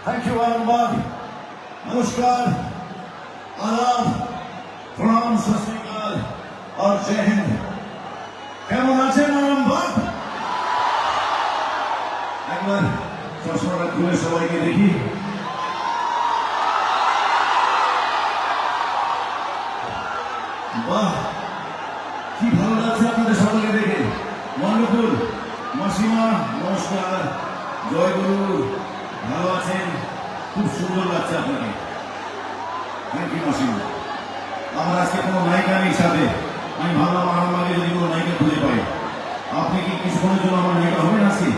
Thank you Alambagh. नमस्कार, आदाब, प्रणाम, सत श्री अकाल और जय हिंद। কেমন আছেন আলমবাগ? একবার চশমাটা খুলে সবাইকে দেখি। বাহ, কি ভালো লাগছে আপনাদের সকলকে দেখে। ওয়ান্ডারফুল। মাসিমা নমস্কার, জয় গুরু, ভালো আছেন? খুব সুন্দর লাগছে আপনাকে। থ্যাংক ইউ মাসিমা। আমার আজকে কোনো নায়িকা নেই সাথে। আমি ভাবলাম আরামবাগে যদি কোনো নায়িকা খুঁজে পাই। আপনি কি কিছুক্ষণের জন্য আমার নায়িকা হবেন আজকে?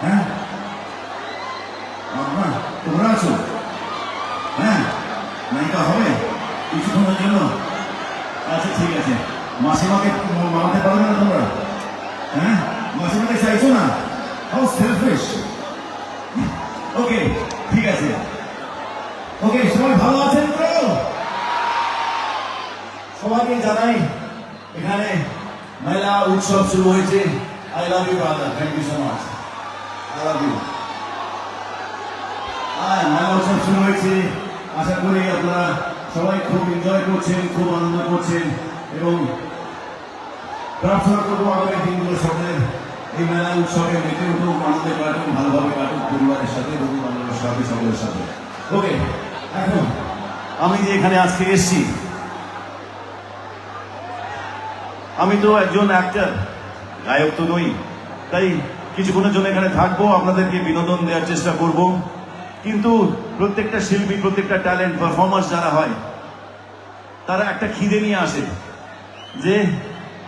হ্যাঁ, তোমরা আছো? হ্যাঁ, নায়িকা হবে কিছুক্ষণের জন্য? আচ্ছা ঠিক আছে। মাসিমাকে মানাতে পারবে না তোমরা? হ্যাঁ, মাসিমাকে চাইছো না? How shellfish. ওকে, ঠিক আছে। ওকে, সবাই ভালো আছেন তো? সবাইকে জানাই এখানে মেলা উৎসব শুরু হয়েছে। I love you brother, thank you so much, I love you. মেলা উৎসব শুরু হয়েছে। আশা করি আপনারা সবাই খুব এনজয় করছেন, খুব আনন্দ করছেন এবং প্রার্থনা করবো আগামী দিনগুলো সকলের এই মেলা উৎসবে মেতে উঠুক, আনন্দে কাটুক, ভালোভাবে কাটুক, পরিবারের সাথে, বন্ধু বান্ধবের সাথে, সকলের সাথে। ওকে, এখন আমি যে এখানে আজকে এসেছি, আমি তো একজন অ্যাক্টর, গায়ক তো নই। তাই কিছুক্ষণের জন্য এখানে থাকবো, আপনাদেরকে বিনোদন দেওয়ার চেষ্টা করব। কিন্তু প্রত্যেকটা শিল্পী, প্রত্যেকটা ট্যালেন্ট, পারফরমেন্স যারা হয়, তারা একটা খিদে নিয়ে আসে যে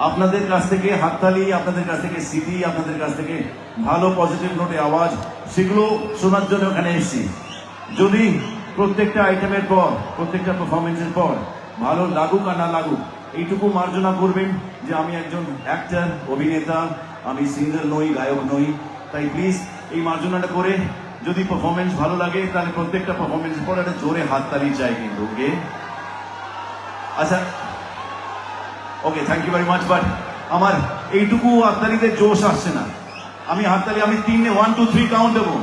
আপনাদের কাছ থেকে হাততালি, আপনাদের কাছ থেকে স্মৃতি, আপনাদের কাছ থেকে ভালো পজিটিভ নোটে আওয়াজ, সেগুলো শোনার জন্য ওখানে এসেছি। যদি প্রত্যেকটা আইটেমের পর, প্রত্যেকটা পারফরমেন্সের পর ভালো লাগুক আর না লাগুক, এইটুকু মার্জনা করবেন যে আমি একজন অ্যাক্টর, অভিনেতা, আমি সিঙ্গার নই, গায়ক নই। তাই প্লিজ এই মার্জনাটা করে যদি পারফরমেন্স ভালো লাগে, তাহলে প্রত্যেকটা পারফরমেন্সের পর একটা জোরে হাততালি চাই কিন্তু। ওকে, আচ্ছা, okay, thank you very much. But আমার এইটুকু হাততালিতে জোশ আসছে না। আমি হাততালি, আমি 1 2 3 কাউন্ট দেবো।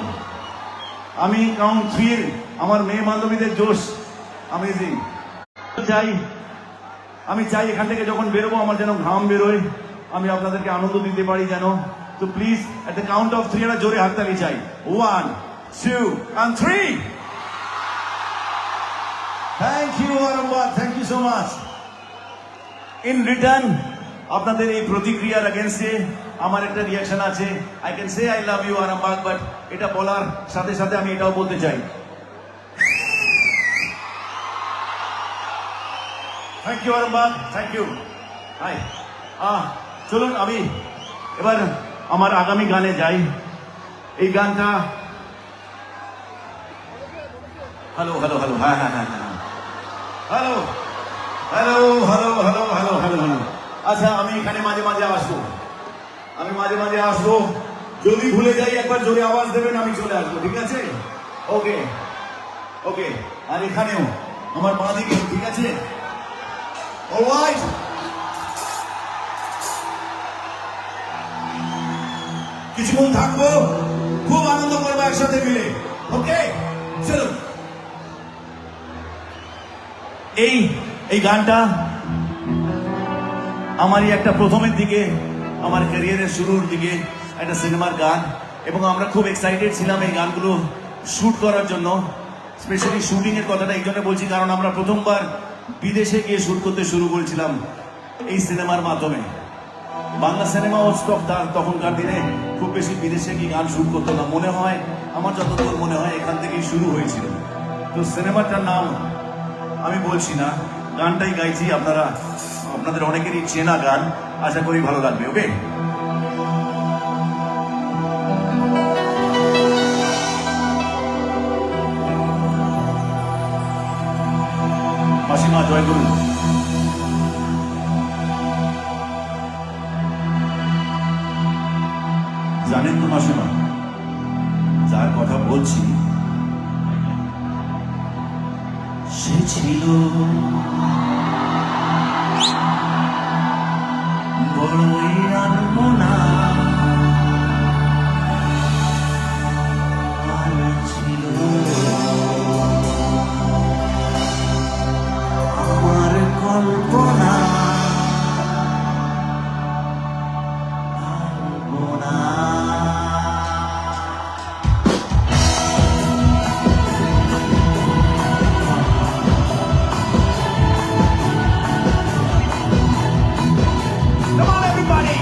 আমি কাউন্ট 3 আমার মেয়ে বান্ধবীদের জোশ আমি চাই। আমি চাই এখান থেকে যখন বেরোবো আমার যেন ঘাম বেরোয়, আমি আপনাদেরকে আনন্দ দিতে পারি যেন। তো please at the count of 3 একটা জোরে হাততালি চাই। 1 2 and 3। Thank you Arambagh, thank you so much. In return আপনাদের এই প্রতিক্রিয়ার এগেইনস্টে আমার একটা রিয়াকশন আছে। I can say I love you Arambagh, but এটা বলার সাথে সাথে আমি এটাও বলতে চাই, thank you Arambagh, thank you. Hi, চলুন আমি এবার আমার আগামী গানে যাই। এই গানটা হ্যালো হ্যালো হ্যালো, হ্যাঁ হ্যাঁ হ্যাঁ হ্যাঁ, hello hello hello hello hello hello hello. আচ্ছা, আমি এখানে মাঝে মাঝে আসবো, আমি মাঝে মাঝে আসবো। যদি ভুলে যাই একবার জোরে আওয়াজ দেবেন, আমি চলে আসবো, ঠিক আছে? ওকে ওকে। আর এখানেও আমার মা দিকে, ঠিক আছে? অলরাইট, কিছুক্ষণ থাকবো, খুব আনন্দ করবো একসাথে মিলে। ওকে, চলুন। এই গানটা আমারই একটা প্রথমের দিকে, আমার ক্যারিয়ারের শুরুর দিকে একটা সিনেমার গান, এবং আমরা খুব এক্সাইটেড ছিলাম এই গানগুলো শুট করার জন্য। স্পেশালি শুটিং এর কথাটা এই জন্য বলছি কারণ আমরা প্রথমবার বিদেশে গিয়ে শুট করতে শুরু করেছিলাম এই সিনেমার মাধ্যমে। বাংলা সিনেমা স্টক তার তখনকার দিনে খুব বেশি বিদেশে কি গান শুট করতো না, মনে হয় আমার যতদূর মনে হয় এখান থেকেই শুরু হয়েছিল। তো সিনেমাটার নাম আমি বলছি না, গানটাই গাইছি, আপনাদের অনেকেরই চেনা গান, আশা করি ভালো লাগবে। ওকে, মাসিমা জয়গুরু। জানেন তো মাসিমা, যার কথা বলছি সে ছিল বড়ই আনমনা, আর ছিল আমার কল্পনা। Come on, everybody!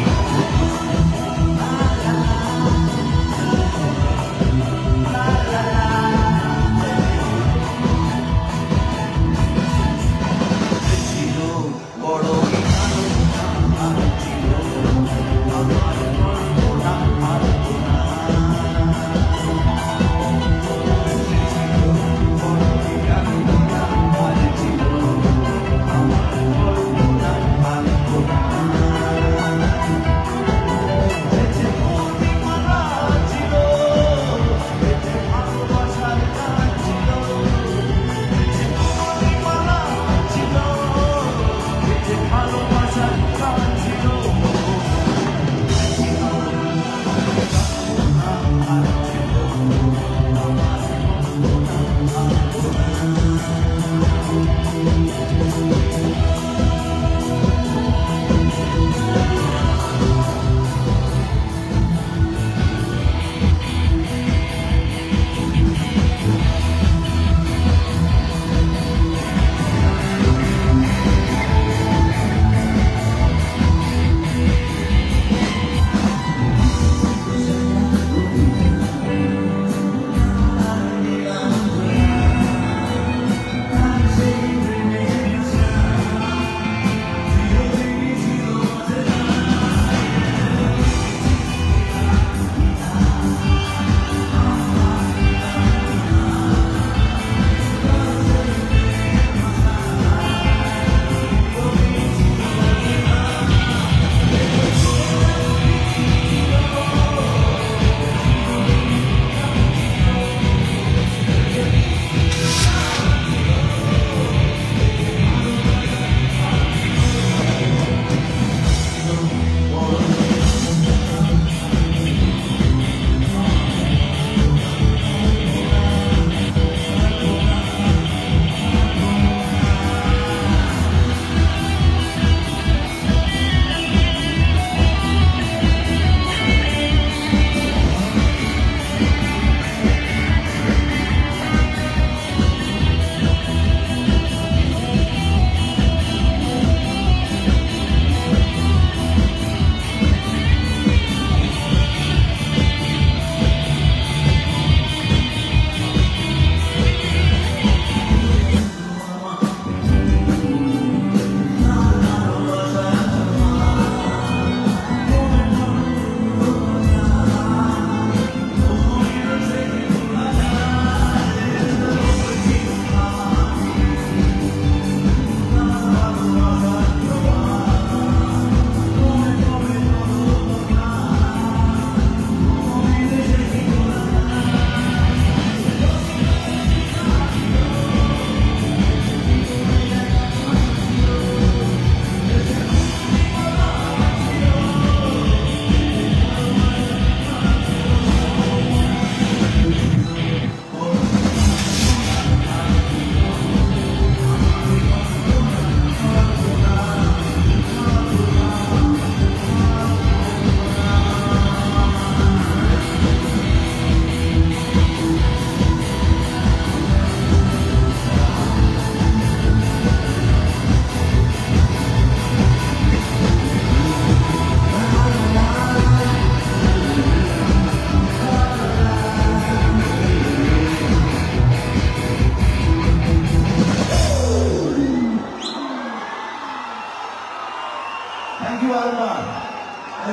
Thank you Allah.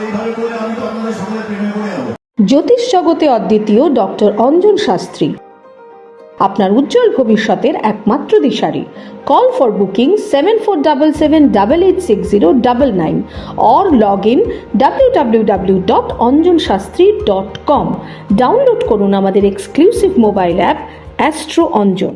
এইভাবে করে আমি তো আপনাদের সকলে প্রেমে পড়ে যাবো। জ্যোতিষ জগতে অদ্বিতীয় ডক্টর অঞ্জন শাস্ত্রী, আপনার উজ্জ্বল ভবিষ্যতের একমাত্র দিশারি। Call for booking 7477886099 or log in www.anjanshastri.com। Download করুন আমাদের exclusive mobile app astro Anjan.